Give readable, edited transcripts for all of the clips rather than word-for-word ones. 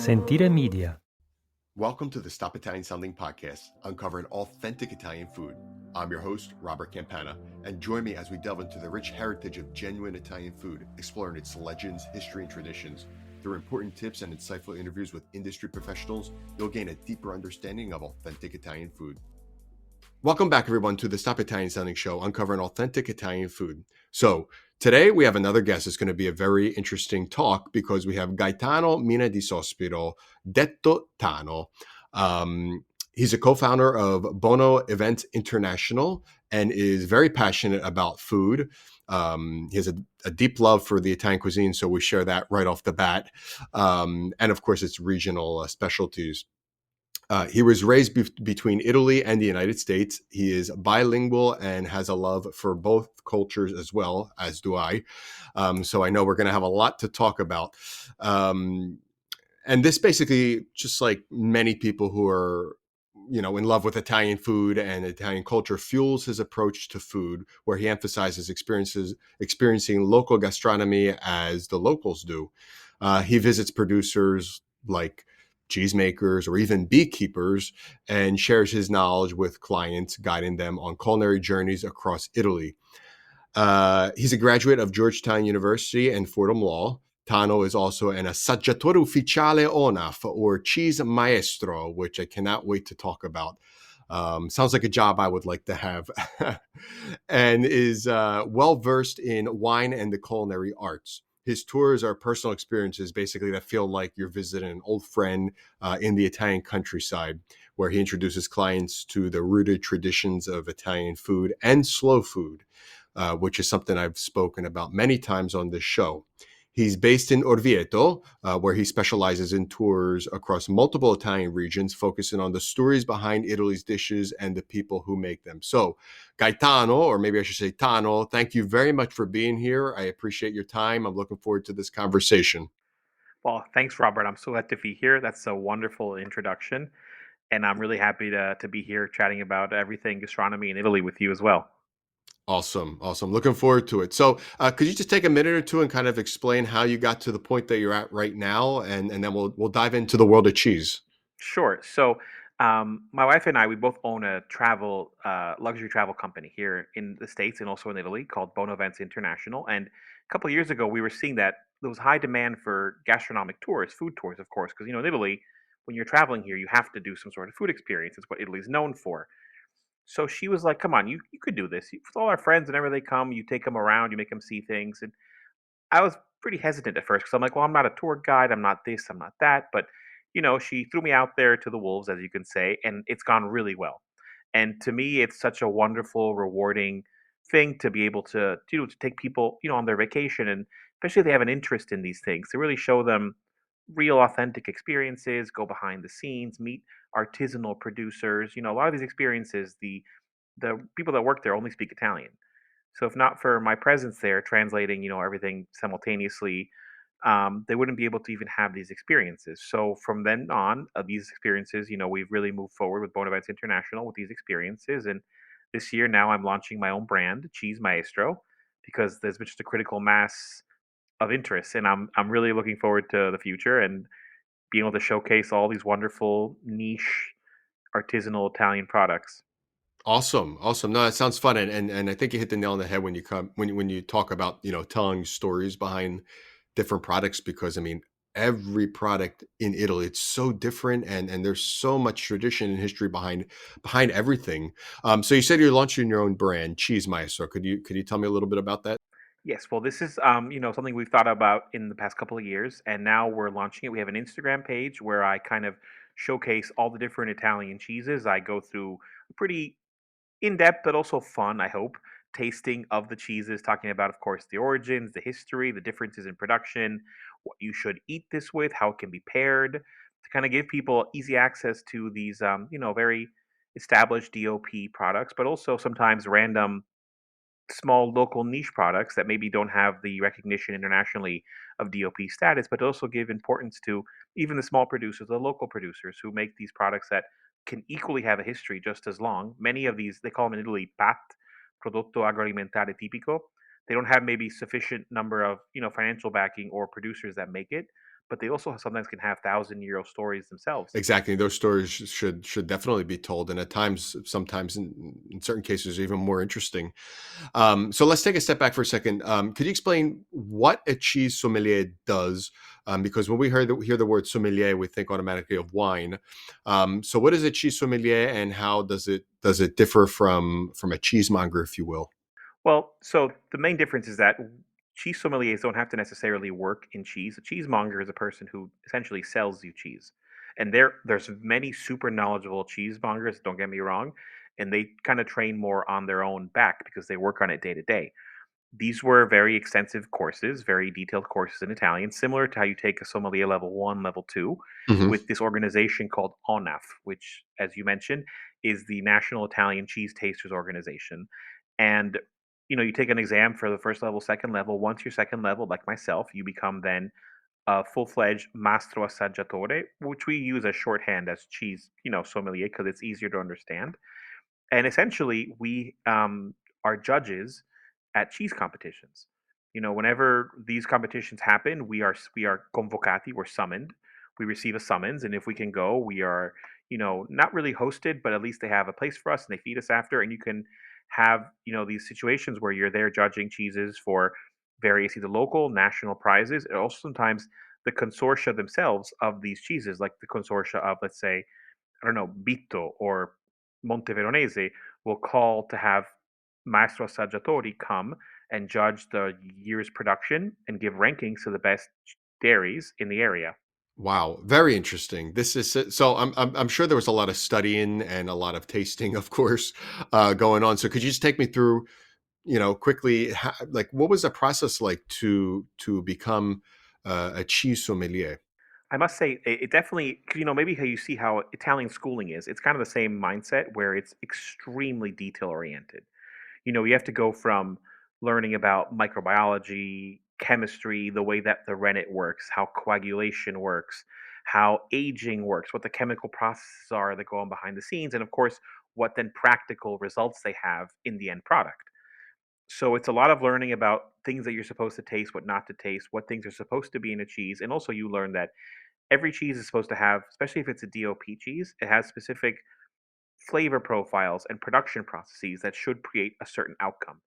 Sentire Media. Welcome to the Stop Italian Sounding podcast, uncovering authentic Italian food. I'm your host, Robert Campana, and join me as we delve into the rich heritage of genuine Italian food, exploring its legends, history, and traditions. Through important tips and insightful interviews with industry professionals, you'll gain a deeper understanding of authentic Italian food. Welcome back, everyone, to the Stop Italian Sounding Show, uncovering authentic Italian food. So, today we have another guest. It's going to be a very interesting talk because we have Gaetano Mina di Sospiro, detto Tano. He's a co-founder of Bono Events International and is very passionate about food. He has a deep love for the Italian cuisine, so we share that right off the bat. And of course, its regional specialties. He was raised between Italy and the United States. He is bilingual and has a love for both cultures as well, as do I. So I know we're going to have a lot to talk about. And this basically, just like many people who are, in love with Italian food and Italian culture, fuels his approach to food, where he emphasizes experiencing local gastronomy as the locals do. He visits producers like cheesemakers or even beekeepers and shares his knowledge with clients, guiding them on culinary journeys across Italy. He's a graduate of Georgetown University and Fordham Law. Tano is also an assaggiatore ufficiale ONAF, or Cheese Maestro, which I cannot wait to talk about. Sounds like a job I would like to have. And is well-versed in wine and the culinary arts. His tours are personal experiences, basically, that feel like you're visiting an old friend in the Italian countryside, where he introduces clients to the rooted traditions of Italian food and slow food. Which is something I've spoken about many times on this show. He's based in Orvieto, where he specializes in tours across multiple Italian regions, focusing on the stories behind Italy's dishes and the people who make them. So, Gaetano, or maybe I should say Tano, thank you very much for being here. I appreciate your time. I'm looking forward to this conversation. Well, thanks, Robert. I'm so glad to be here. That's a wonderful introduction. And I'm really happy to be here chatting about everything gastronomy in Italy with you as well. Awesome. Looking forward to it. So, could you just take a minute or two and kind of explain how you got to the point that you're at right now, and then we'll dive into the world of cheese. Sure. So, my wife and I, we both own a luxury travel company here in the States and also in Italy called Bono Events International. And a couple of years ago, we were seeing that there was high demand for gastronomic tours, food tours, of course, because, in Italy, when you're traveling here, you have to do some sort of food experience. It's what Italy's known for. So she was like, "Come on, you could do this. With all our friends, whenever they come, you take them around, you make them see things." And I was pretty hesitant at first because I'm like, "Well, I'm not a tour guide. I'm not this. I'm not that." But she threw me out there to the wolves, as you can say, and it's gone really well. And to me, it's such a wonderful, rewarding thing to be able to take people, on their vacation, and especially if they have an interest in these things, to really show them real, authentic experiences, go behind the scenes, meet artisanal producers. A lot of these experiences, the people that work there only speak Italian. So if not for my presence there, translating, everything simultaneously, they wouldn't be able to even have these experiences. So from then on, these experiences, we've really moved forward with Bonavents International with these experiences. And this year now I'm launching my own brand, Cheese Maestro, because there's been just a critical mass of interest. And I'm really looking forward to the future and being able to showcase all these wonderful niche artisanal Italian products. Awesome. No, that sounds fun, and I think you hit the nail on the head when you talk about telling stories behind different products, because I mean every product in Italy, it's so different, and there's so much tradition and history behind everything. So you said you're launching your own brand, Cheese Maestro. Could you tell me a little bit about that? Yes, well, this is something we've thought about in the past couple of years, and now we're launching it. We have an Instagram page where I kind of showcase all the different Italian cheeses. I go through a pretty in-depth but also fun, I hope, tasting of the cheeses, talking about, of course, the origins, the history, the differences in production, what you should eat this with, how it can be paired, to kind of give people easy access to these very established DOP products, but also sometimes random small local niche products that maybe don't have the recognition internationally of DOP status, but also give importance to even the small producers, the local producers who make these products that can equally have a history just as long. Many of these, they call them in Italy PAT, Prodotto Agroalimentare Tipico. They don't have maybe sufficient number of financial backing or producers that make it, but they also sometimes can have thousand-year-old stories themselves. Exactly. Those stories should definitely be told, and at times, sometimes in certain cases, even more interesting. So let's take a step back for a second. Could you explain what a cheese sommelier does? Because when we hear the word sommelier, we think automatically of wine. So what is a cheese sommelier, and how does it differ from a cheesemonger, if you will? Well, so the main difference is that cheese sommeliers don't have to necessarily work in cheese. A cheesemonger is a person who essentially sells you cheese. And there's many super knowledgeable cheesemongers, don't get me wrong, and they kind of train more on their own back because they work on it day to day. These were very extensive courses, very detailed courses in Italian, similar to how you take a sommelier level 1, level 2, Hmm. with this organization called ONAF, which, as you mentioned, is the National Italian Cheese Tasters Organization. And you take an exam for the first level, second level. Once you're second level, like myself, you become then a full-fledged mastro assaggiatore, which we use as shorthand as cheese, sommelier, because it's easier to understand. And essentially, we are judges at cheese competitions. Whenever these competitions happen, we are convocati, we're summoned. We receive a summons, and if we can go, we are not really hosted, but at least they have a place for us and they feed us after. And you can have these situations where you're there judging cheeses for various either local, national prizes, and also sometimes the consortia themselves of these cheeses, like the consortia of, let's say, I don't know, Bitto or Monteveronese will call to have maestro assaggiatori come and judge the year's production and give rankings to the best dairies in the area. Wow, very interesting. This is so. I'm sure there was a lot of studying and a lot of tasting, of course, going on. So could you just take me through, quickly, like what was the process like to become a cheese sommelier? I must say, it definitely, 'cause, maybe how you see how Italian schooling is, it's kind of the same mindset where it's extremely detail oriented. You have to go from learning about microbiology, chemistry, the way that the rennet works, how coagulation works, how aging works, what the chemical processes are that go on behind the scenes, and of course, what then practical results they have in the end product. So it's a lot of learning about things that you're supposed to taste, what not to taste, what things are supposed to be in a cheese, and also you learn that every cheese is supposed to have, especially if it's a DOP cheese, it has specific flavor profiles and production processes that should create a certain outcome.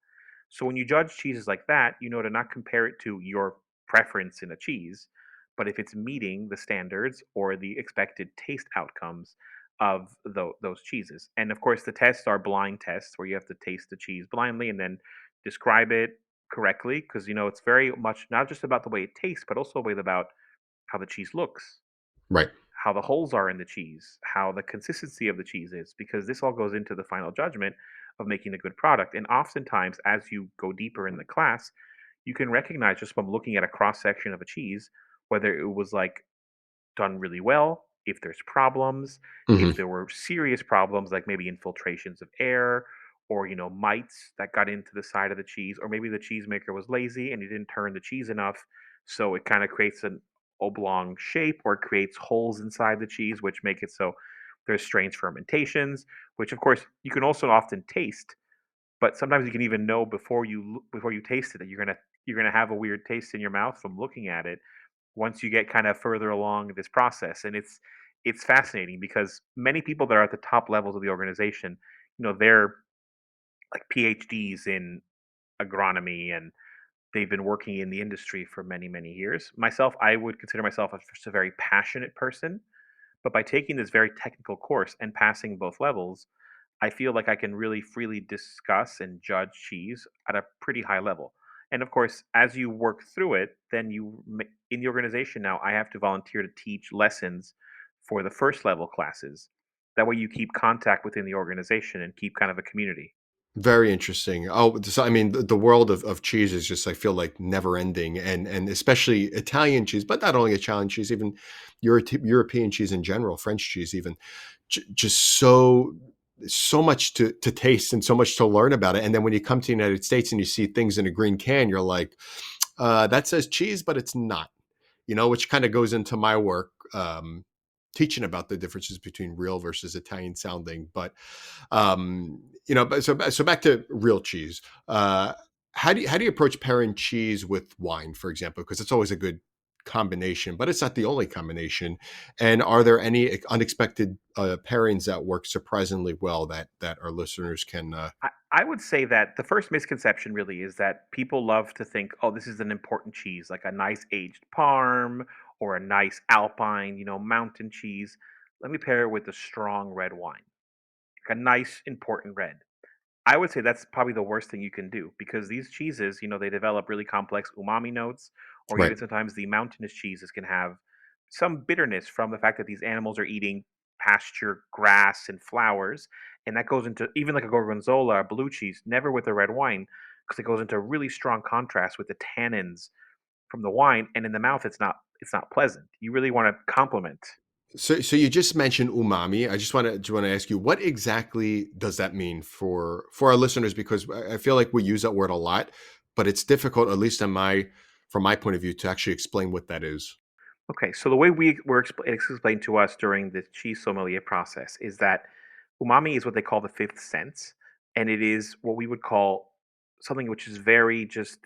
So when you judge cheeses like that, you know to not compare it to your preference in a cheese, but if it's meeting the standards or the expected taste outcomes of those cheeses. And of course, the tests are blind tests where you have to taste the cheese blindly and then describe it correctly because it's very much not just about the way it tastes, but also about how the cheese looks, Right. how the holes are in the cheese, how the consistency of the cheese is, because this all goes into the final judgment of making a good product. And oftentimes, as you go deeper in the class, you can recognize just from looking at a cross section of a cheese whether it was like done really well, if there's problems, if Hmm. there were serious problems like maybe infiltrations of air or mites that got into the side of the cheese, or maybe the cheesemaker was lazy and he didn't turn the cheese enough, so it kind of creates an oblong shape or it creates holes inside the cheese which make it so there's strange fermentations, which of course you can also often taste, but sometimes you can even know before you taste it that you're gonna have a weird taste in your mouth from looking at it once you get kind of further along this process. And it's fascinating because many people that are at the top levels of the organization, they're like PhDs in agronomy and they've been working in the industry for many, many years. Myself, I would consider myself as just a very passionate person, but by taking this very technical course and passing both levels, I feel like I can really freely discuss and judge cheese at a pretty high level. And of course, as you work through it, then in the organization now, I have to volunteer to teach lessons for the first level classes. That way, you keep contact within the organization and keep kind of a community. Very interesting. Oh, so I mean, the world of cheese is just, I feel like, never ending, and especially Italian cheese, but not only Italian cheese, even European cheese in general, French cheese even, just so much to taste and so much to learn about it. And then when you come to the United States and you see things in a green can, you're like, that says cheese, but it's not. Which kind of goes into my work, teaching about the differences between real versus Italian sounding. But but so back to real cheese. how do you approach pairing cheese with wine, for example? Because it's always a good combination, but it's not the only combination. And are there any unexpected pairings that work surprisingly well that our listeners can? I would say that the first misconception really is that people love to think, oh, this is an important cheese, like a nice aged parm or a nice alpine, mountain cheese. Let me pair it with a strong red wine, like a nice, important red. I would say that's probably the worst thing you can do because these cheeses, they develop really complex umami notes, or even Right. sometimes the mountainous cheeses can have some bitterness from the fact that these animals are eating pasture grass and flowers. And that goes into even like a gorgonzola, a blue cheese, never with a red wine, because it goes into really strong contrast with the tannins from the wine. And in the mouth, it's not pleasant. You really want to complement. So you just mentioned umami. I just want to ask you, what exactly does that mean for our listeners? Because I feel like we use that word a lot, but it's difficult, at least in my from my point of view, to actually explain what that is. Okay, so the way it's explained to us during the cheese sommelier process is that umami is what they call the fifth sense, and it is what we would call something which is very just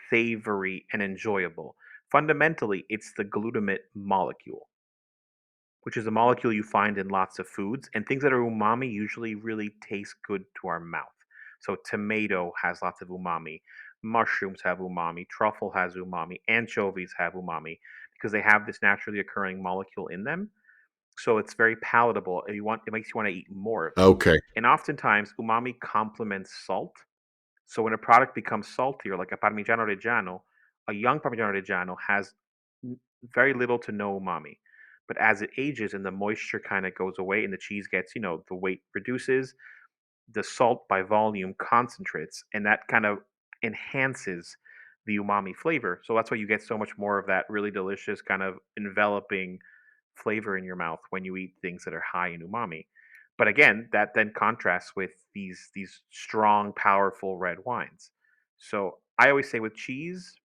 savory and enjoyable. Fundamentally, it's the glutamate molecule, which is a molecule you find in lots of foods, and things that are umami usually really taste good to our mouth. So tomato has lots of umami, mushrooms have umami, truffle has umami, anchovies have umami because they have this naturally occurring molecule in them. So it's very palatable, and it makes you want to eat more of it. Okay. And oftentimes, umami complements salt. So when a product becomes saltier, like a Parmigiano Reggiano, a young Parmigiano Reggiano has very little to no umami. But as it ages and the moisture kind of goes away and the cheese gets, the weight reduces, the salt by volume concentrates, and that kind of enhances the umami flavor. So that's why you get so much more of that really delicious kind of enveloping flavor in your mouth when you eat things that are high in umami. But again, that then contrasts with these strong, powerful red wines. So I always say with cheese,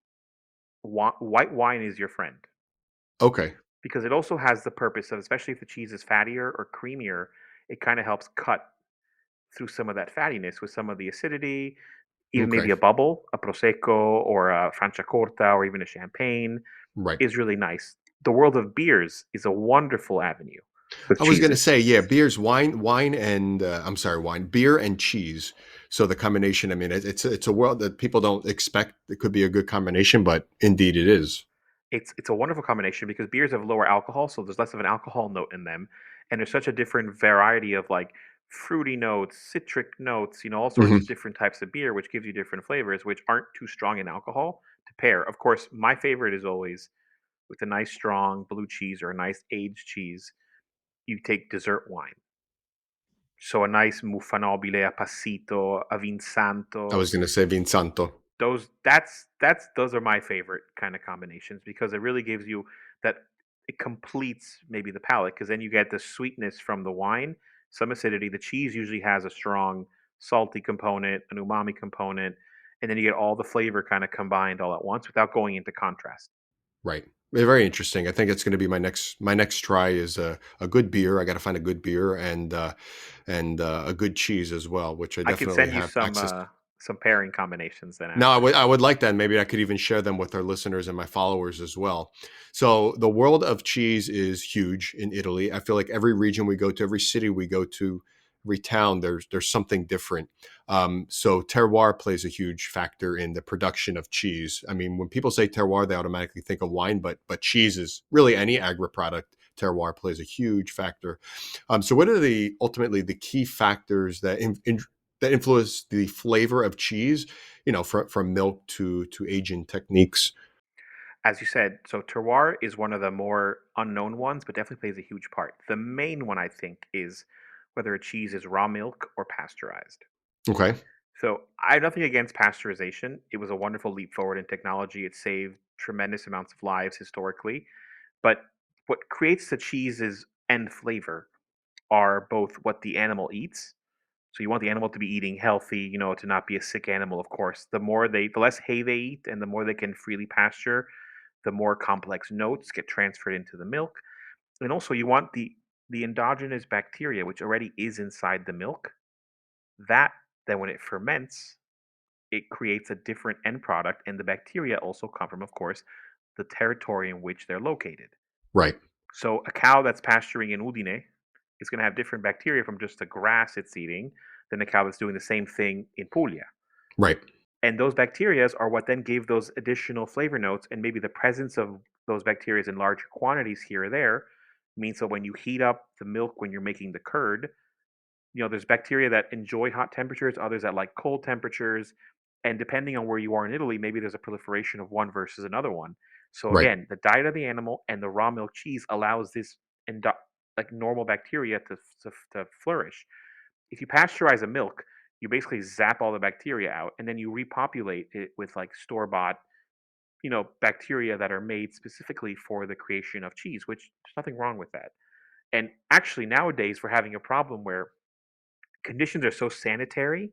white wine is your friend Okay. because it also has the purpose of, especially if the cheese is fattier or creamier, it kind of helps cut through some of that fattiness with some of the acidity, even Okay. maybe a bubble, a prosecco or a franciacorta or even a champagne Right. is really nice. The world of beers is a wonderful avenue with I was going to cheeses. say, yeah, beers, wine, and I'm sorry, wine, beer and cheese. So the combination, I mean, it's a world that people don't expect. It could be a good combination, but indeed it is. It's a wonderful combination because beers have lower alcohol, so there's less of an alcohol note in them, and there's such a different variety of like fruity notes, citric notes, all sorts of Hmm. different types of beer, which gives you different flavors, which aren't too strong in alcohol to pair. Of course, my favorite is always with a nice strong blue cheese or a nice aged cheese. You take dessert wine, so a nice muffinobile, a passito, a I vinsanto. was going to say Vinsanto. Those are my favorite kind of combinations because it really gives you that it completes maybe the palate because then you get the sweetness from the wine, some acidity. The cheese usually has a strong salty component, an umami component, and then you get all the flavor kind of combined all at once without going into contrast. Right. Very interesting. I think it's going to be my next try is a good beer. I got to find a good beer and a good cheese as well, which I I could definitely send you have access. some pairing combinations then No, after. I would like that. Maybe I could even share them with our listeners and my followers as well. So the world of cheese is huge in Italy. I feel like every region we go to, every city we go to, every town, there's something different. So terroir plays a huge factor in the production of cheese. I mean, when people say terroir, they automatically think of wine, but cheese is really any agri product. Terroir plays a huge factor. So what are the ultimately the key factors that influence the flavor of cheese, from milk to aging techniques? As you said, so terroir is one of the more unknown ones, but definitely plays a huge part. The main one, I think, is whether a cheese is raw milk or pasteurized. Okay. So I have nothing against pasteurization. It was a wonderful leap forward in technology. It saved tremendous amounts of lives historically. But what creates the cheese's end flavor are both what the animal eats. So you want the animal to be eating healthy, to not be a sick animal, of course. The less hay they eat and the more they can freely pasture, the more complex notes get transferred into the milk. And also you want the endogenous bacteria, which already is inside the milk, that then when it ferments, it creates a different end product, and the bacteria also come from, of course, the territory in which they're located. Right. So a cow that's pasturing in Udine is going to have different bacteria from just the grass it's eating than a cow that's doing the same thing in Puglia. Right. And those bacteria are what then gave those additional flavor notes, and maybe the presence of those bacteria in larger quantities here or there means that when you heat up the milk when you're making the curd, there's bacteria that enjoy hot temperatures, others that like cold temperatures, and depending on where you are in Italy, maybe there's a proliferation of one versus another one. So Right. again, the diet of the animal and the raw milk cheese allows this like normal bacteria to flourish. If you pasteurize a milk, you basically zap all the bacteria out, and then you repopulate it with like store bought, bacteria that are made specifically for the creation of cheese. Which there's nothing wrong with that. And actually, nowadays we're having a problem where conditions are so sanitary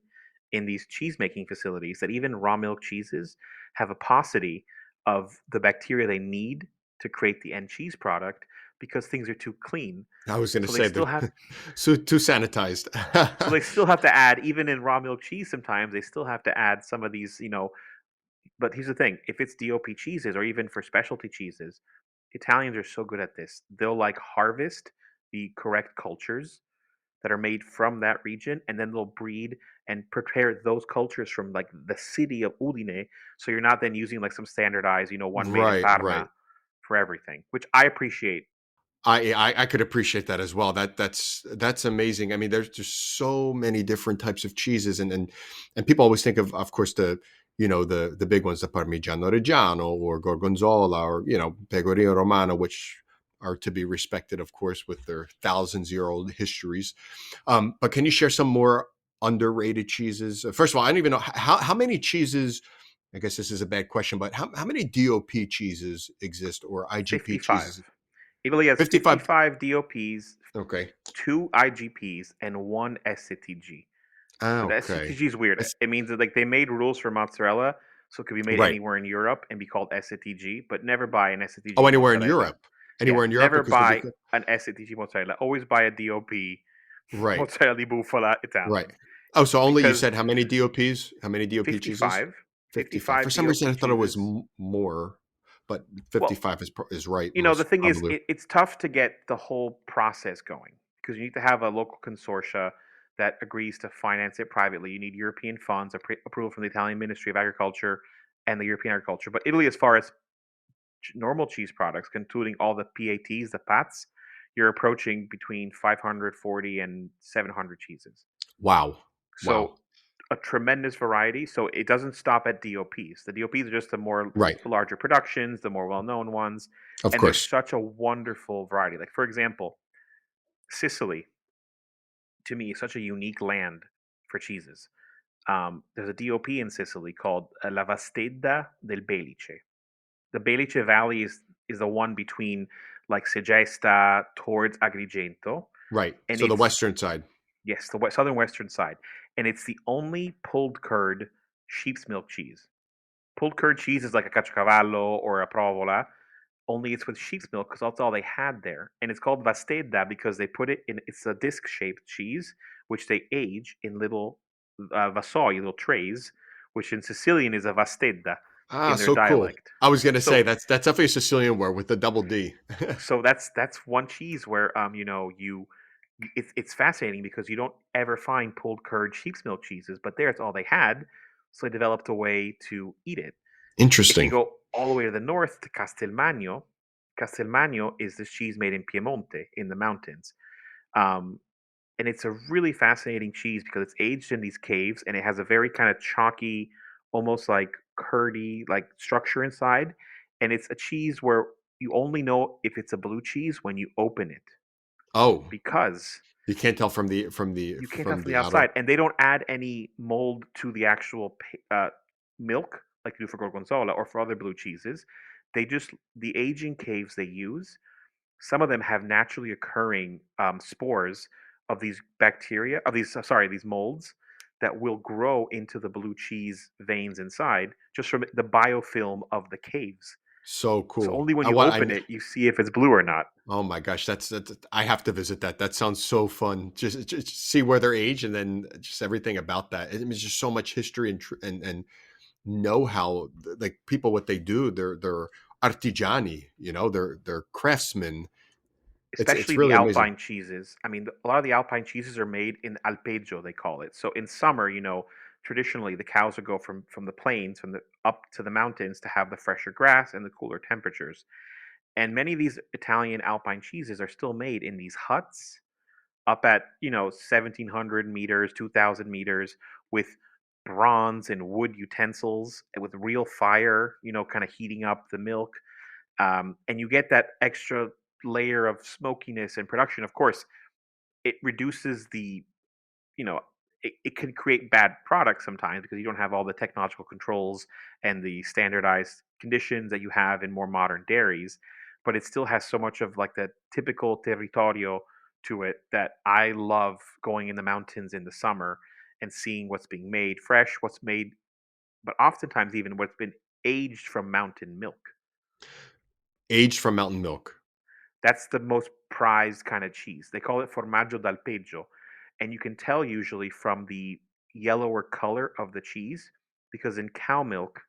in these cheese making facilities that even raw milk cheeses have a paucity of the bacteria they need to create the end cheese product because things are too clean. I was going to So they say still that. have So too sanitized. so they still have to add, even in raw milk cheese sometimes they still have to add some of these, but here's the thing, if it's DOP cheeses or even for specialty cheeses, Italians are so good at this. They'll like harvest the correct cultures that are made from that region, and then they'll breed and prepare those cultures from like the city of Udine. So you're not then using like some standardized, one made in Right. Parma Right. for everything, which I appreciate. I could appreciate that as well. That's amazing. I mean, there's just so many different types of cheeses, and people always think of course, the big ones, the Parmigiano Reggiano or Gorgonzola or Pecorino Romano, which are to be respected, of course, with their thousands-year-old histories. But can you share some more underrated cheeses? First of all, I don't even know how many cheeses. I guess this is a bad question, but how many DOP cheeses exist or IGP 55. cheeses? Italy has 55. 55 DOPs, Okay. two IGPs, and one SCTG. Ah, So the okay. SCTG is weird. It's It means that like they made rules for mozzarella, so it could be made right. anywhere in Europe and be called SCTG, but never buy an Oh, SCTG anywhere in mozzarella. Europe. Yeah, Anywhere in Europe never because the buy big an SCTG mozzarella. Always buy a DOP right. mozzarella di bufala Right. Italian, Oh, so only you because said how many DOPs? How many DOP cheeses? 55, 55. For 55 some reason DOP I thought it was cheeses. more, but Well, 55 is right the most thing is, probably. it's tough to get the whole process going because you need to have a local consortia that agrees to finance it privately. You need European funds, approval from the Italian Ministry of Agriculture and the European Agriculture. But Italy, as far as normal cheese products, including all the PATs, the PATs, you're approaching between 540 and 700 cheeses. Wow. So Wow. a tremendous variety. So it doesn't stop at DOPs. The DOPs are just Right. the larger productions, the more well-known ones, Of and there's course. such a wonderful variety. Like for example, Sicily to me is such a unique land for cheeses. There's a DOP in Sicily called La Vastedda del Belice. The Belice Valley is the one between like Segesta towards Agrigento, Right. and So the it's western side. yes, the southern western side, and it's the only pulled curd sheep's milk cheese. Pulled curd cheese is like a caciocavallo or a provola, only it's with sheep's milk because that's all they had there. And it's called vastedda because they put it in, it's a disc shaped cheese, which they age in little vasoi, little trays, which in Sicilian is a vastedda Ah, in their so cool. dialect. I was going to say So that's definitely a Sicilian word with the double D. that's one cheese where it's fascinating because you don't ever find pulled curd sheep's milk cheeses, but there it's all they had, so they developed a way to eat it. If you Interesting. go all the way to the north to Castelmagno, Castelmagno is this cheese made in Piemonte in the mountains. Um, and it's a really fascinating cheese because it's aged in these caves and it has a very kind of chalky, almost like curdy, like structure inside. And it's a cheese where you only know if it's a blue cheese when you open it Oh, because you can't tell from the you can't tell from from the the outer. outside, and they don't add any mold to the actual milk like you do for gorgonzola or for other blue cheeses. They just the aging caves they use. Some of them have naturally occurring spores of these bacteria, of these sorry, these molds that will grow into the blue cheese veins inside just from the biofilm of the caves. So So cool. only when I you want open it, you see if it's blue or not. oh my gosh, that's I have to visit that. That sounds so fun. Just see where they're aged and then just everything about that. It's just so much history and and know how like people what they do. They're artigiani, they're craftsmen. It's Especially the really amazing. Alpine cheeses. I mean, a lot of the Alpine cheeses are made in alpeggio, they call it. So in summer, traditionally the cows would go from the plains, from the up to the mountains to have the fresher grass and the cooler temperatures. And many of these Italian Alpine cheeses are still made in these huts up at 1,700 meters, 2,000 meters, with bronze and wood utensils and with real fire, kind of heating up the milk, and you get that extra layer of smokiness and production. Of course, it reduces the, you know, it can create bad products sometimes because you don't have all the technological controls and the standardized conditions that you have in more modern dairies. But it still has so much of like that typical territorio to it that I love going in the mountains in the summer and seeing what's being made fresh, what's made, but oftentimes even what's been aged from mountain milk. Aged from mountain milk. That's the most prized kind of cheese. They call it formaggio d'alpeggio, and you can tell usually from the yellower color of the cheese because in cow milk,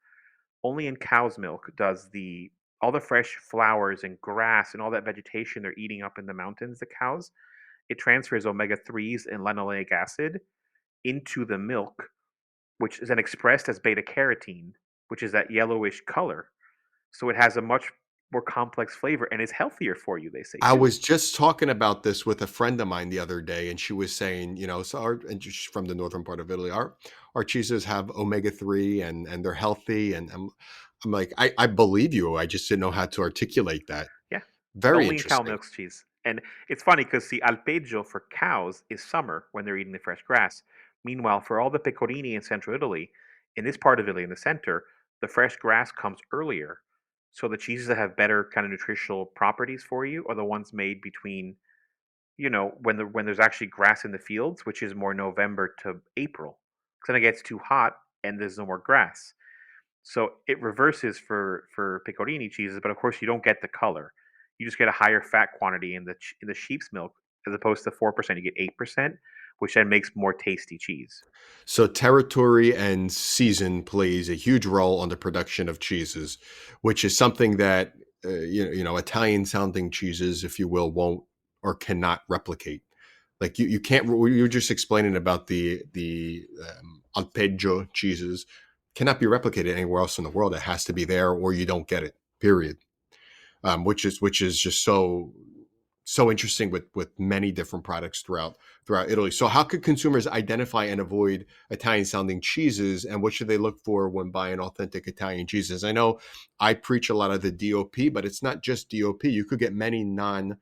only in cow's milk does the all the fresh flowers and grass and all that vegetation they're eating up in the mountains, the cows, it transfers omega 3s and linoleic acid into the milk, which is then expressed as beta carotene, which is that yellowish color. So it has a much more complex flavor and is healthier for you, they say I too. was just talking about this with a friend of mine the other day, and she was saying, so and she's from the northern part of Italy. Our cheeses have omega 3 and they're healthy. And I'm like, I believe you. I just didn't know how to articulate that. Yeah, Very only in cow interesting. milk's cheese. And it's funny because the alpeggio for cows is summer when they're eating the fresh grass. Meanwhile, for all the pecorini in central Italy, in this part of Italy, in the center, the fresh grass comes earlier. So the cheeses that have better kind of nutritional properties for you are the ones made between, when there's actually grass in the fields, which is more November to April. Because then it gets too hot and there's no more grass. So it reverses for pecorini cheeses, but of course you don't get the color. You just get a higher fat quantity in the sheep's milk as opposed to 4%. You get 8%, which then makes more tasty cheese. So territory and season plays a huge role on the production of cheeses, which is something that Italian sounding cheeses, if you will, won't or cannot replicate. Like you can't. You were just explaining about the alpeggio cheeses cannot be replicated anywhere else in the world. It has to be there, or you don't get it. Period. Which is just so interesting with many different products throughout Italy. So how could consumers identify and avoid Italian sounding cheeses, and what should they look for when buying authentic Italian cheeses? I know I preach a lot of the DOP, but it's not just DOP. You could get many non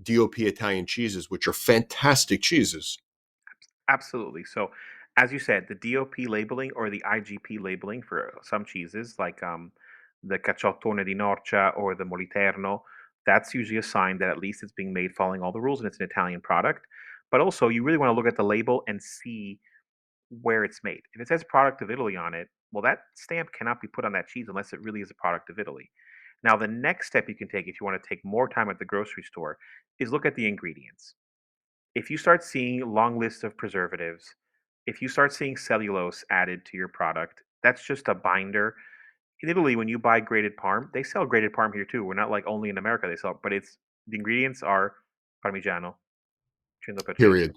DOP Italian cheeses, which are fantastic cheeses. Absolutely. So, as you said, the DOP labeling or the IGP labeling for some cheeses, like the caciottone di Norcia or the Moliterno, that's usually a sign that at least it's being made following all the rules and it's an Italian product. But also, you really want to look at the label and see where it's made. If it says product of Italy on it, well, that stamp cannot be put on that cheese unless it really is a product of Italy. Now, the next step you can take if you want to take more time at the grocery store is look at the ingredients. If you start seeing long lists of preservatives, if you start seeing cellulose added to your product, that's just a binder. In Italy, when you buy grated parm, they sell grated parm here too. We're not like only in America they sell, but it's the ingredients are Parmigiano, 100%, Period.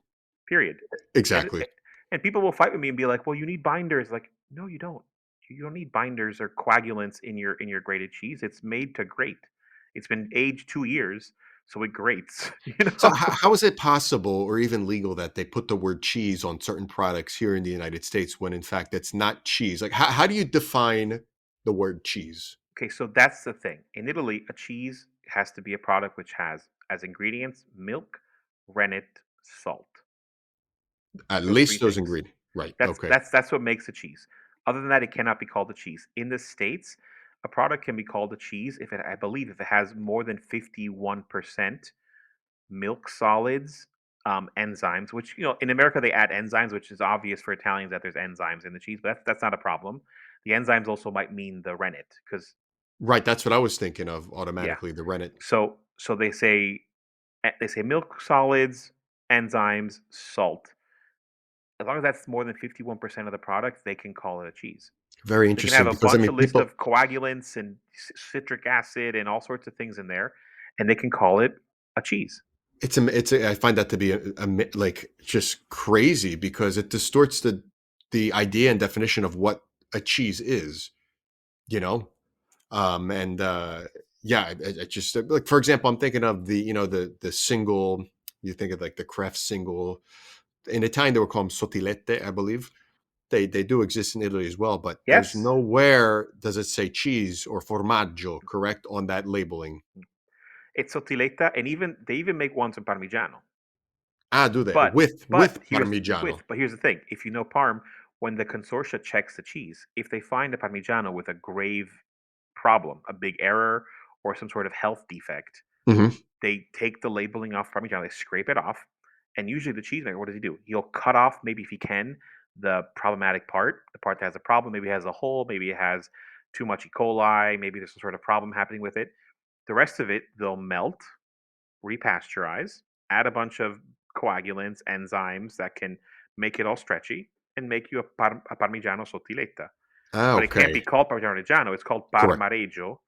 period. And Exactly. and people will fight with me and be like, "Well, you need binders." Like, no, you don't. You don't need binders or coagulants in your grated cheese. It's made to grate. It's been aged 2 years, so it grates. So how is it possible or even legal that they put the word cheese on certain products here in the United States when in fact it's not cheese? Like how do you define the word cheese? Okay, so that's the thing. In Italy, a cheese has to be a product which has as ingredients milk, rennet, salt. At Those three least those things. ingredients. Right. That's Okay. that's that's what makes a cheese. Other than that, it cannot be called a cheese. In the States, a product can be called a cheese if it, I believe, if it has more than 51% milk solids, enzymes, which in America they add enzymes, which is obvious for Italians that there's enzymes in the cheese, but that's not a problem. The enzymes also might mean the rennet because Right, that's what I was thinking of Yeah. automatically, the rennet. So they say milk solids, enzymes, salt. As long as that's more than 51% of the product, they can call it a cheese. Very They can have interesting a because, I bunch mean, of list people of coagulants and citric acid and all sorts of things in there, and they can call it a cheese. I find that to be like, just crazy because it distorts the idea and definition of what a cheese is, you know? And yeah, I just like, for example, I'm thinking of the single. You think of like the Kraft single. In Italian, they were called sottilette, I believe. They do exist in Italy as well, but there's Yes, nowhere does it say cheese or formaggio, correct, on that labeling. it's sottiletta, and even they even make ones with parmigiano. Ah, do they But with Parmigiano? here's the thing: if you know Parm, when the consortia checks the cheese, if they find a Parmigiano with a grave problem, a big error, or some sort of health defect, Hmm. they take the labeling off Parmigiano, they scrape it off, and usually the cheesemaker, what does he do? He'll cut off, maybe if he can, the problematic part, the part that has a problem. Maybe it has a hole, maybe it has too much E. coli, maybe there's some sort of problem happening with it. The rest of it, they'll melt, repasteurize, add a bunch of coagulants, enzymes that can make it all stretchy, and make you a Parmigiano sottiletta. Ah, But it can't okay, be called Parmigiano Reggiano, it's called correct. Parmareggio,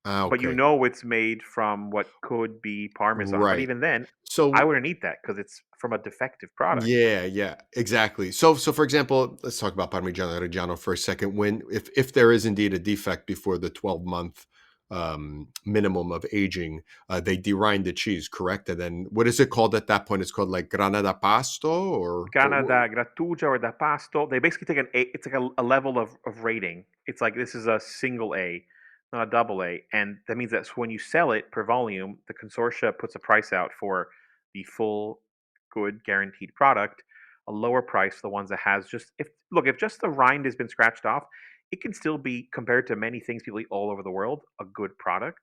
Ah, but you okay, know it's made from what could be Parmesan. But right. even then, I So wouldn't eat that because it's from a defective product. yeah, yeah, exactly. So for example, let's talk about Parmigiano Reggiano for a second. When if there is indeed a defect before the 12-month minimum of aging, they derine the cheese, correct? And then what is it called at that point? It's called like grana da pasto, or Grana da Grattugia or da Pasto, they basically take an A, it's like a level of rating. It's like this is a single A, not a double A. And that means that when you sell it per volume, the consortia puts a price out for the full, good, guaranteed product, a lower price, the ones that has just, if just the rind has been scratched off, it can still be, compared to many things people eat all over the world, a good product.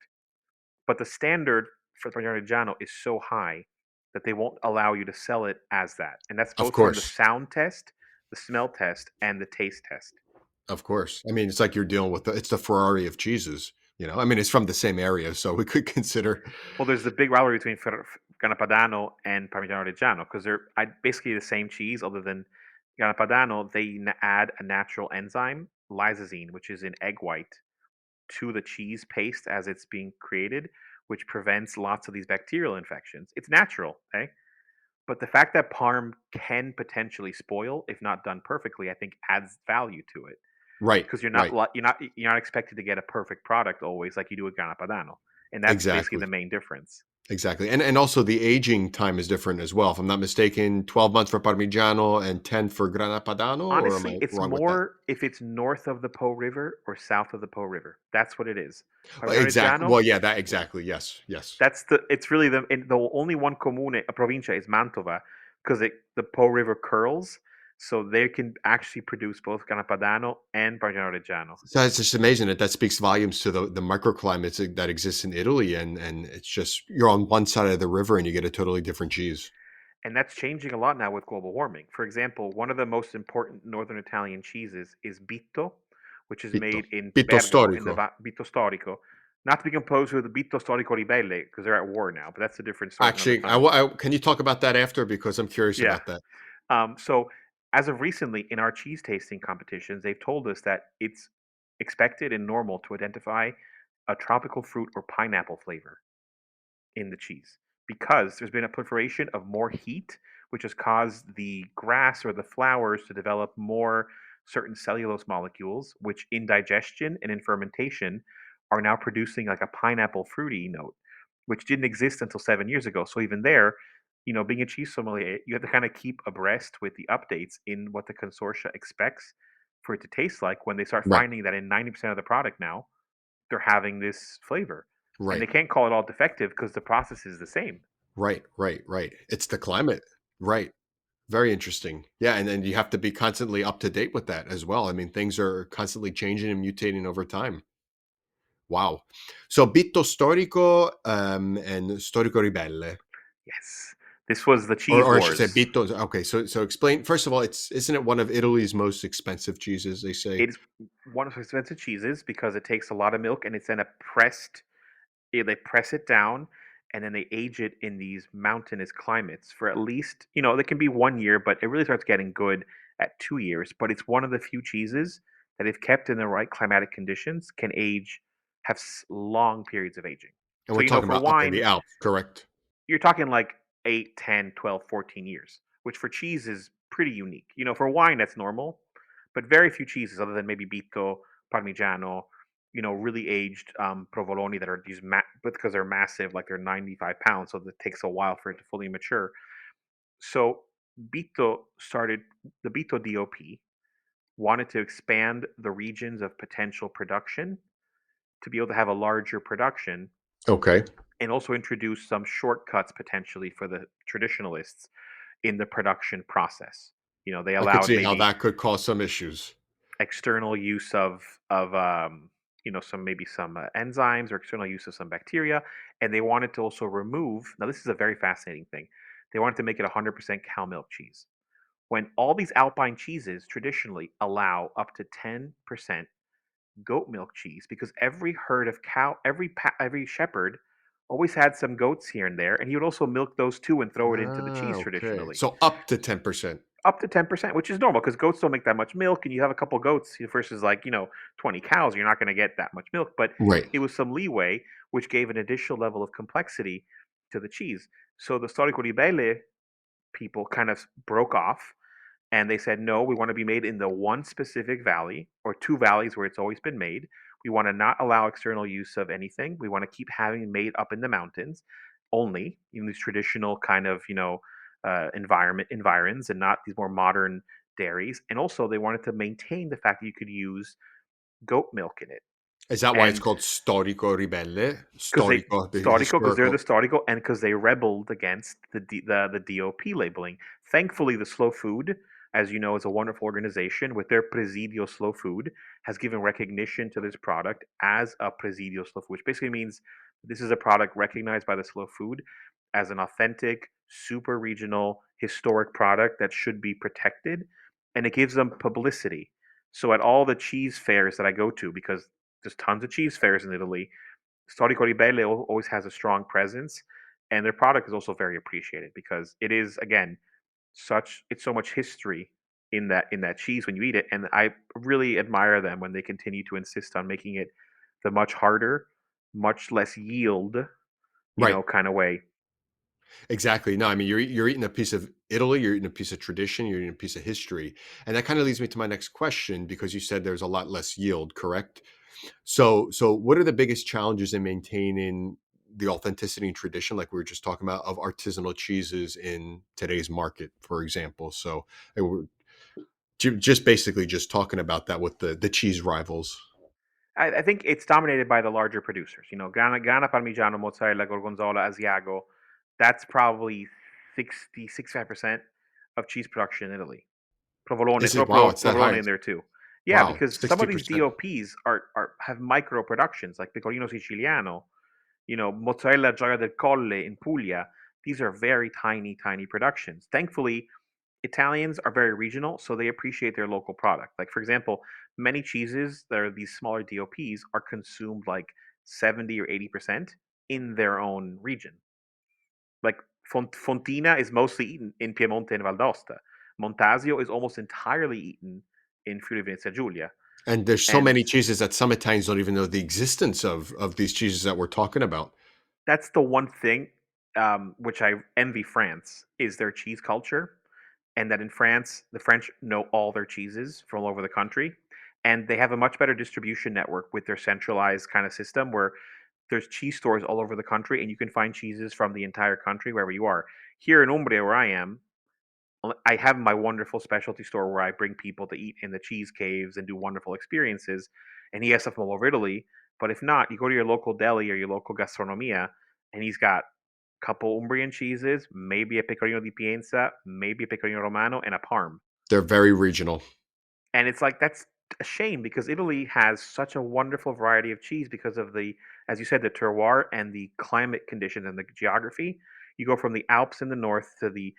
But the standard for Parmigiano is so high that they won't allow you to sell it as that. And that's of both from the course, sound test, the smell test, and the taste test. of course. I mean, it's like you're dealing with it's the Ferrari of cheeses. I mean, it's from the same area, so we could consider. Well, there's the big rivalry between Grana Padano and Parmigiano Reggiano because they're basically the same cheese, other than Grana Padano, they add a natural enzyme, lysosine, which is in egg white, to the cheese paste as it's being created, which prevents lots of these bacterial infections. It's natural, okay? But the fact that parm can potentially spoil if not done perfectly, I think adds value to it Right, because right, you're not expected to get a perfect product always like you do with Grana Padano, and that's basically exactly. the main difference. Exactly, and also the aging time is different as well. If I'm not mistaken, 12 months for Parmigiano and 10 for Grana Padano, or am Honestly, I it's wrong with that? more if it's north of the Po River or south of the Po River. That's what it is. Parmigiano Exactly. Reggiano, Well, yeah, that exactly. Yes, yes. it's really the only one comune, a provincia is Mantova because the Po River curls, so they can actually produce both Grana Padano and Parmigiano Reggiano. So it's just amazing that speaks volumes to the microclimates that exist in Italy, and it's just you're on one side of the river and you get a totally different cheese. And that's changing a lot now with global warming. For example, one of the most important northern Italian cheeses is Bitto, which is Pitto, made in pitto Bergamo in the storico. Bitto Storico. Not to be composed with the Bitto Storico Ribelle, because they're at war now, but that's a different story for another Actually, time. can you talk about that after, because I'm curious Yeah. about that. So, as of recently, in our cheese tasting competitions, they've told us that it's expected and normal to identify a tropical fruit or pineapple flavor in the cheese because there's been a proliferation of more heat, which has caused the grass or the flowers to develop more certain cellulose molecules, which in digestion and in fermentation are now producing like a pineapple fruity note, which didn't exist until 7 years ago. So even there, being a cheese sommelier, you have to kind of keep abreast with the updates in what the consortia expects for it to taste like when they start Right, finding that in 90% of the product now they're having this flavor. And they right, can't call it all defective because the process is the same. right, right, right. It's the climate. Right. Very interesting. Yeah, and then you have to be constantly up to date with that as well. I mean, things are constantly changing and mutating over time. Wow. So Bitto Storico, and Storico Ribelle. Yes. This was the Or cheese or I should say wars. Bitos. Okay, so explain first of all, it's isn't it one of Italy's most expensive cheeses, they say? It's one of the expensive cheeses because it takes a lot of milk and it's then a pressed. Yeah, they press it down and then they age it in these mountainous climates for at least, they can be 1 year, but it really starts getting good at 2 years. But it's one of the few cheeses that, if kept in the right climatic conditions, can age, have long periods of aging. And So, we're talking for about up in wine, the Alps, correct? you're talking like 8, 10, 12, 14 years, which for cheese is pretty unique. For wine, that's normal, but very few cheeses, other than maybe Bitto, Parmigiano, really aged provoloni that are these, because they're massive, like they're 95 pounds, so it takes a while for it to fully mature. So Bitto started, the Bitto DOP wanted to expand the regions of potential production to be able to have a larger production, Okay. and also introduce some shortcuts potentially for the traditionalists in the production process. They I could allowed see how maybe that could cause some issues. external use of some enzymes, or external use of some bacteria, and they wanted to also remove. Now, this is a very fascinating thing. They wanted to make it 100% cow milk cheese. When all these alpine cheeses traditionally allow up to 10% goat milk cheese, because every herd of cow, every shepherd always had some goats here and there, and he would also milk those too and throw it into the Ah, cheese okay. traditionally. So up to 10%. Up to 10%, which is normal because goats don't make that much milk, and you have a couple goats versus, like, 20 cows, you're not going to get that much milk. But Right. it was some leeway, which gave an additional level of complexity to the cheese. So the Storico di Belle people kind of broke off, and they said, no, we want to be made in the one specific valley, or two valleys where it's always been made. We want to not allow external use of anything. We want to keep having it made up in the mountains only, in these traditional kind of, environs, and not these more modern dairies. And also, they wanted to maintain the fact that you could use goat milk in it. Is that why it's And called Storico Ribelle? because they Storico, the Storico, because they're the historical. Storico, and because they rebelled against the DOP labeling. Thankfully, the Slow Food, as you know, is a wonderful organization with their Presidio Slow Food, has given recognition to this product as a Presidio Slow Food, which basically means this is a product recognized by the Slow Food as an authentic, super regional, historic product that should be protected, and it gives them publicity. So at all the cheese fairs that I go to, because there's tons of cheese fairs in Italy, Storico Ribelle always has a strong presence, and their product is also very appreciated because it is, again, it's so much history in that cheese when you eat it. And I really admire them when they continue to insist on making it the much harder, much less yield, Right. kind of way. Exactly. No, I mean you're eating a piece of Italy, you're eating a piece of tradition, you're eating a piece of history. And that kind of leads me to my next question because you said there's a lot less yield, correct? So what are the biggest challenges in maintaining the authenticity and tradition, like we were just talking about, of artisanal cheeses in today's market, for example? So we're just basically just talking about that with the cheese rivals. I think it's dominated by the larger producers. Grana Parmigiano, Mozzarella, Gorgonzola, Asiago. That's probably 65% of cheese production in Italy. Provolone, Is throw it wow, it's that provolone high. in there too. Yeah, Wow, because some of these 60%. DOPs are have micro productions, like Pecorino Siciliano, Mozzarella Gioia del Colle in Puglia. These are very tiny, tiny productions. Thankfully, Italians are very regional, so they appreciate their local product. Like, for example, many cheeses that are these smaller DOPs are consumed like 70 or 80% in their own region. Like, Fontina is mostly eaten in Piemonte and Valdosta. Montasio is almost entirely eaten in Friuli Venezia Giulia. And there's so And many cheeses that some Italians don't even know the existence of these cheeses that we're talking about. that's the one thing, which I envy France, is their cheese culture. And that in France, the French know all their cheeses from all over the country. And they have a much better distribution network with their centralized kind of system, where there's cheese stores all over the country, and you can find cheeses from the entire country wherever you are. Here in Umbria, where I am, I have my wonderful specialty store where I bring people to eat in the cheese caves and do wonderful experiences. And he has stuff from all over Italy. But if not, you go to your local deli or your local gastronomia, and he's got a couple Umbrian cheeses, maybe a pecorino di Pienza, maybe a pecorino romano, and a parm. They're very regional. And it's like, that's a shame because Italy has such a wonderful variety of cheese because of the, as you said, the terroir and the climate conditions and the geography. You go from the Alps in the north to the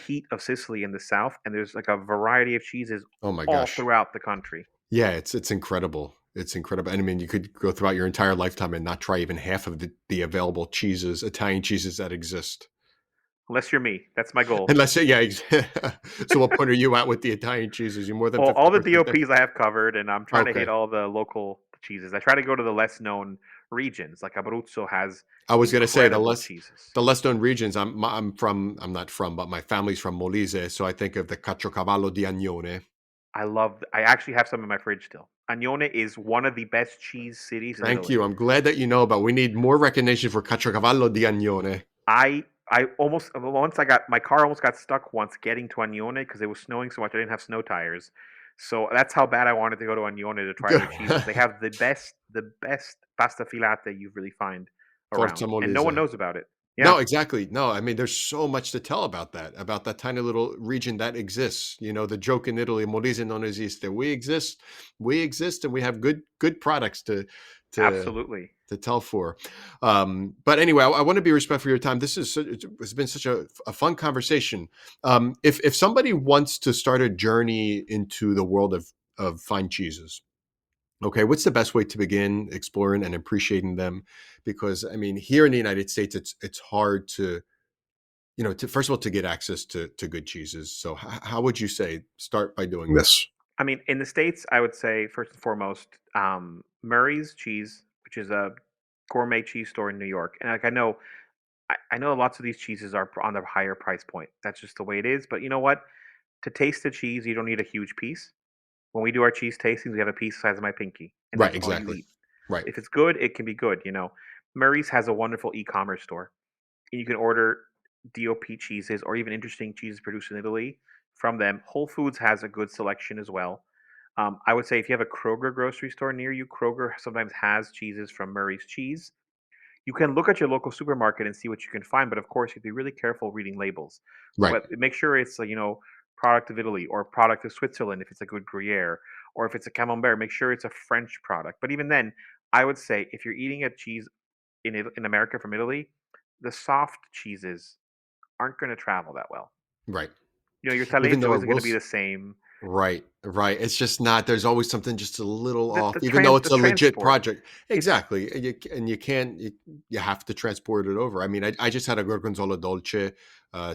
heat of Sicily in the south, and there's like a variety of cheeses Oh my all gosh. throughout the country. Yeah, it's incredible. It's incredible. And I mean, you could go throughout your entire lifetime and not try even half of the available cheeses, Italian cheeses that exist. Unless you're me, that's my goal. Unless, yeah, so what point are you at with the Italian cheeses? You're more than All the 50% there? DOPs I have covered, and I'm trying to hit Okay. all the local cheeses. I try to go to the less known regions, like Abruzzo has I was gonna say incredible cheeses. the less known regions. I'm not from, but my family's from Molise, so I think of the Caciocavallo di Agnone. I actually have some in my fridge still. Agnone is one of the best cheese cities in Thank Italy. you. I'm glad that you know about. We need more recognition for Caciocavallo di Agnone. I almost once I got my car almost got stuck once getting to Agnone because it was snowing so much I didn't have snow tires. So that's how bad I wanted to go to Agnone to try their cheeses. They have the best pasta filate you really find Forza around, and no one Molise. knows about it. Yeah, No, exactly. No, I mean, there's so much to tell about that tiny little region that exists. You know, the joke in Italy, Molise non esiste. We exist, and we have good products to absolutely. to tell for. But anyway, I want to be respectful of your time. It's been such a fun conversation. If somebody wants to start a journey into the world of fine cheeses, okay, what's the best way to begin exploring and appreciating them? Because I mean, here in the United States, it's hard to to first of all to get access to good cheeses. So how would you say start by doing this? I mean, in the states, I would say first and foremost, Murray's Cheese, which is a gourmet cheese store in New York, and like I know lots of these cheeses are on the higher price point. That's just the way it is. But you know what? To taste the cheese, you don't need a huge piece. When we do our cheese tastings, we have a piece the size of my pinky, and Right, that's all you exactly. eat. Right, If it's good, it can be good. Murray's has a wonderful e-commerce store, and you can order DOP cheeses or even interesting cheeses produced in Italy from them. Whole Foods has a good selection as well. I would say if you have a Kroger grocery store near you, Kroger sometimes has cheeses from Murray's Cheese. You can look at your local supermarket and see what you can find, but of course, you have to be really careful reading labels. right, But make sure it's a product of Italy or product of Switzerland if it's a good Gruyere, or if it's a Camembert, make sure it's a French product. But even then, I would say if you're eating a cheese in America from Italy, the soft cheeses aren't going to travel that well. right. Your Even though taleggio I isn't going will to be the same. Right, right. It's just not. There's always something just a little The off, the even though trans it's the a legit transport, project. it's Exactly, and you can't. You have to transport it over. I mean, I just had a gorgonzola dolce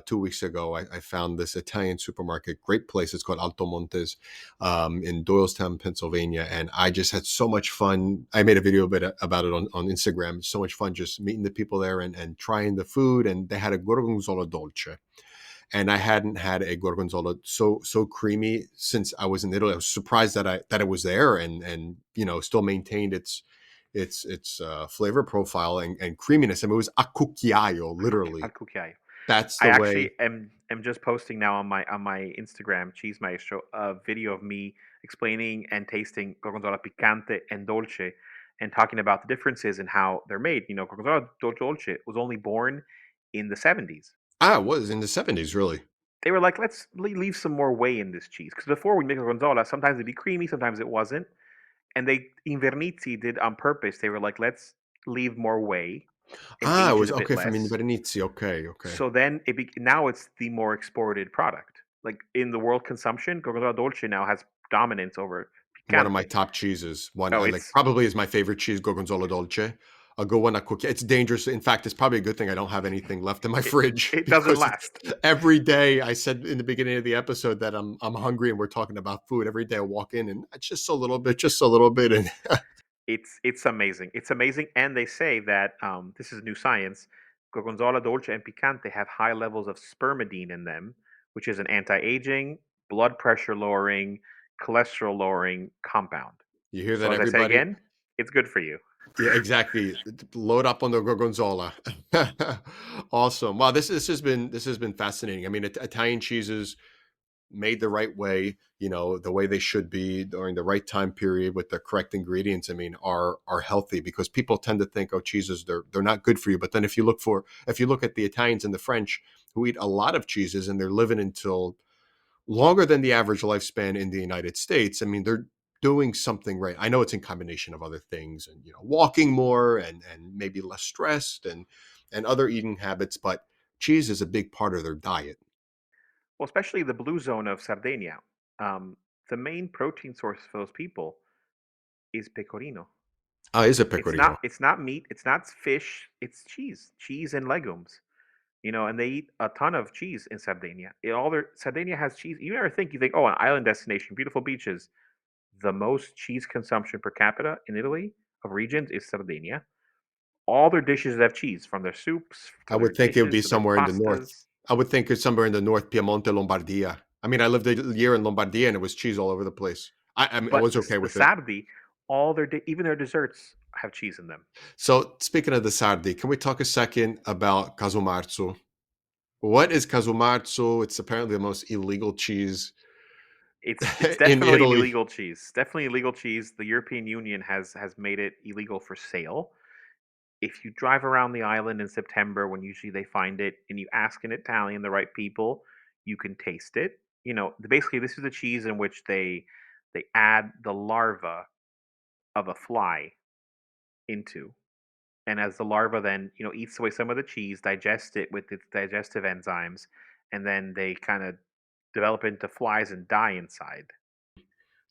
2 weeks ago. I found this Italian supermarket, great place. It's called Alto Montes in Doylestown, Pennsylvania, and I just had so much fun. I made a video about it on Instagram. So much fun just meeting the people there and trying the food. And they had a gorgonzola dolce and I hadn't had a gorgonzola so creamy since I was in Italy. I was surprised that it was there and still maintained its flavor profile and creaminess. I mean, it was a cucchiaio, al literally. cucchiaio. That's I the actually way. am just posting now on my Instagram, Cheese Maestro, a video of me explaining and tasting gorgonzola picante and dolce, and talking about the differences in how they're made. Gorgonzola dolce was only born in the 70s. Ah, it was in the 70s, really. They were like, let's leave some more whey in this cheese because before we make gorgonzola, sometimes it'd be creamy, sometimes it wasn't, and they Invernizi did on purpose. They were like, let's leave more whey and Ah, it age it was a bit okay from less. Invernizzi. Okay, okay. So then now it's the more exported product. Like in the world consumption, Gorgonzola Dolce now has dominance over One of my Picante. top cheeses. One Oh, I like it's probably is my favorite cheese, Gorgonzola Dolce. A good one, a cookie. It's dangerous. In fact, it's probably a good thing I don't have anything left in my it fridge it doesn't because it's last. every day. I said in the beginning of the episode that I'm hungry and we're talking about food. Every day I walk in and it's just a little bit, and It's amazing. It's amazing, and they say that this is new science. Gorgonzola Dolce and Picante have high levels of spermidine in them, which is an anti-aging, blood pressure lowering, cholesterol lowering compound. you hear So that, as I say everybody? again, it's good for you. Yeah, exactly. Load up on the gorgonzola. Awesome. Wow, this has been fascinating. I mean, Italian cheeses made the right way, the way they should be during the right time period with the correct ingredients. I mean, are healthy because people tend to think, oh, cheeses they're not good for you. But then if you look at the Italians and the French who eat a lot of cheeses and they're living until longer than the average lifespan in the United States, I mean, they're doing something right. I know it's in combination of other things and walking more and maybe less stressed and other eating habits, but cheese is a big part of their diet. Well, especially the blue zone of Sardinia. Um, the main protein source for those people is pecorino. Ah, is a It's pecorino. not meat, it's not fish, it's cheese and legumes. And they eat a ton of cheese in Sardinia. Sardinia has cheese. You think, oh, an island destination, beautiful beaches. The most cheese consumption per capita in Italy of regions is Sardinia. All their dishes have cheese, from their soups I to their would think it would dishes be to their somewhere in the north. pastas. I would think it's somewhere in the north, Piemonte, Lombardia. I mean, I lived a year in Lombardia and it was cheese all over the place. I mean, I But was okay the with it. sardi, even their desserts have cheese in them. So speaking of the sardi, can we talk a second about casumarzu? What is casumarzu? It's apparently the most illegal cheese It's in definitely an Italy. illegal cheese. Definitely illegal cheese. The European Union has made it illegal for sale. If you drive around the island in September, when usually they find it, and you ask in Italian the right people, you can taste it. Basically, this is a cheese in which they add the larva of a fly into, and as the larva then eats away some of the cheese, digests it with its digestive enzymes, and then they kind of develop into flies and die inside.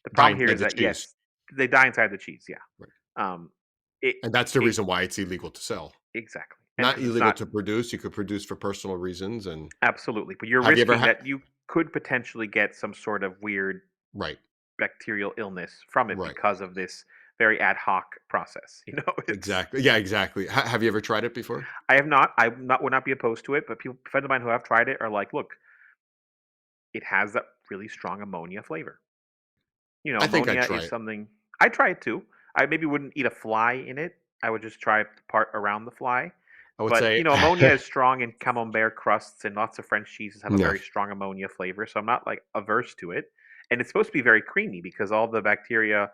The Die problem here inside is the that, cheese. yes, they die inside the cheese. Yeah. Right. Um, it And that's the it reason why it's illegal to sell. exactly, and Not because it's illegal not. to produce. You could produce for personal reasons. And Absolutely, but you're have you ever risking had? that you could potentially get some sort of weird Right, bacterial illness from it right. because of this very ad hoc process. It's Exactly. Yeah, exactly. Have you ever tried it before? would not be opposed to it, but friends of mine who have tried it are like, look, it has that really strong ammonia flavor. I think I'd Ammonia try is it. something I try it too. I maybe wouldn't eat a fly in it. I would just try the part around the fly. I would But say, ammonia is strong in camembert crusts, and lots of French cheeses have a yeah, very strong ammonia flavor. So I'm not like averse to it. And it's supposed to be very creamy because all the bacteria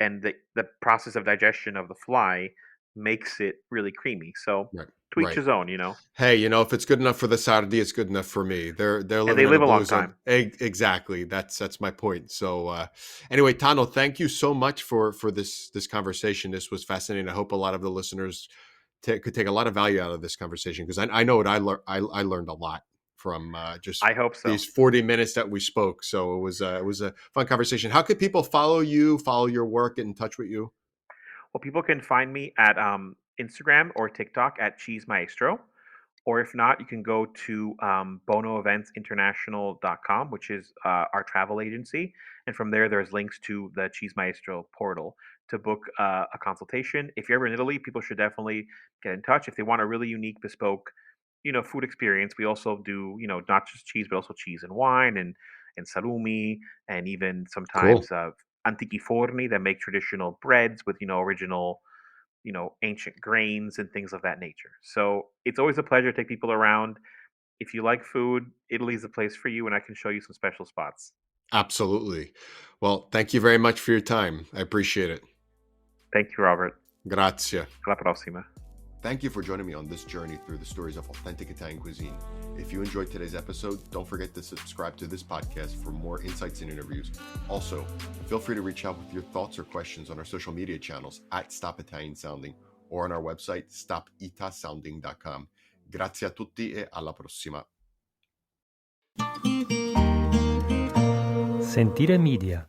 and the process of digestion of the fly makes it really creamy. So right, to each right. his own. Hey, if it's good enough for the Saudi, it's good enough for me. They're And living they in a live a blue long zone. time. Exactly. That's my point. So anyway, Tano, thank you so much for this conversation. This was fascinating. I hope a lot of the listeners could take a lot of value out of this conversation, because I know what I learned a lot from just I hope so. these 40 minutes that we spoke. So it was a fun conversation. How could people follow you, follow your work, get in touch with you? Well, people can find me at Instagram or TikTok at Cheese Maestro. Or if not, you can go to bonoeventsinternational.com, which is our travel agency. And from there, there's links to the Cheese Maestro portal to book a consultation. If you're ever in Italy, people should definitely get in touch. If they want a really unique, bespoke, food experience, we also do, not just cheese, but also cheese and wine and salumi, and even Cool. sometimes antichi forni that make traditional breads with, original ancient grains and things of that nature. So it's always a pleasure to take people around. If you like food, Italy's the place for you, and I can show you some special spots. Absolutely. Well, thank you very much for your time. I appreciate it. Thank you, Robert. Grazie. Alla prossima. Thank you for joining me on this journey through the stories of authentic Italian cuisine. If you enjoyed today's episode, don't forget to subscribe to this podcast for more insights and interviews. Also, feel free to reach out with your thoughts or questions on our social media channels at Stop Italian Sounding or on our website, stopitasounding.com. Grazie a tutti e alla prossima. Sentire Media.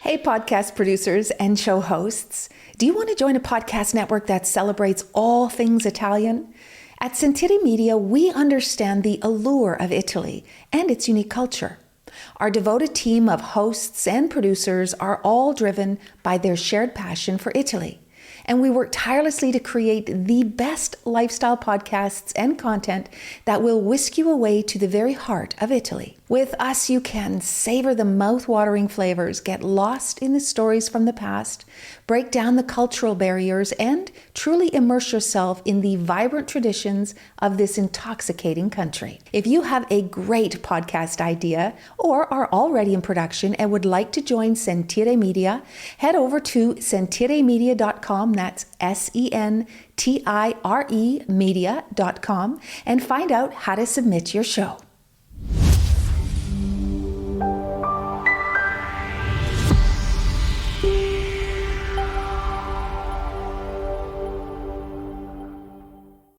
Hey, podcast producers and show hosts. Do you want to join a podcast network that celebrates all things Italian? At Sentire Media, we understand the allure of Italy and its unique culture. Our devoted team of hosts and producers are all driven by their shared passion for Italy. And we work tirelessly to create the best lifestyle podcasts and content that will whisk you away to the very heart of Italy. With us, you can savor the mouth-watering flavors, get lost in the stories from the past, break down the cultural barriers, and truly immerse yourself in the vibrant traditions of this intoxicating country. If you have a great podcast idea or are already in production and would like to join Sentire Media, head over to sentiremedia.com, that's SENTIRE media.com, and find out how to submit your show.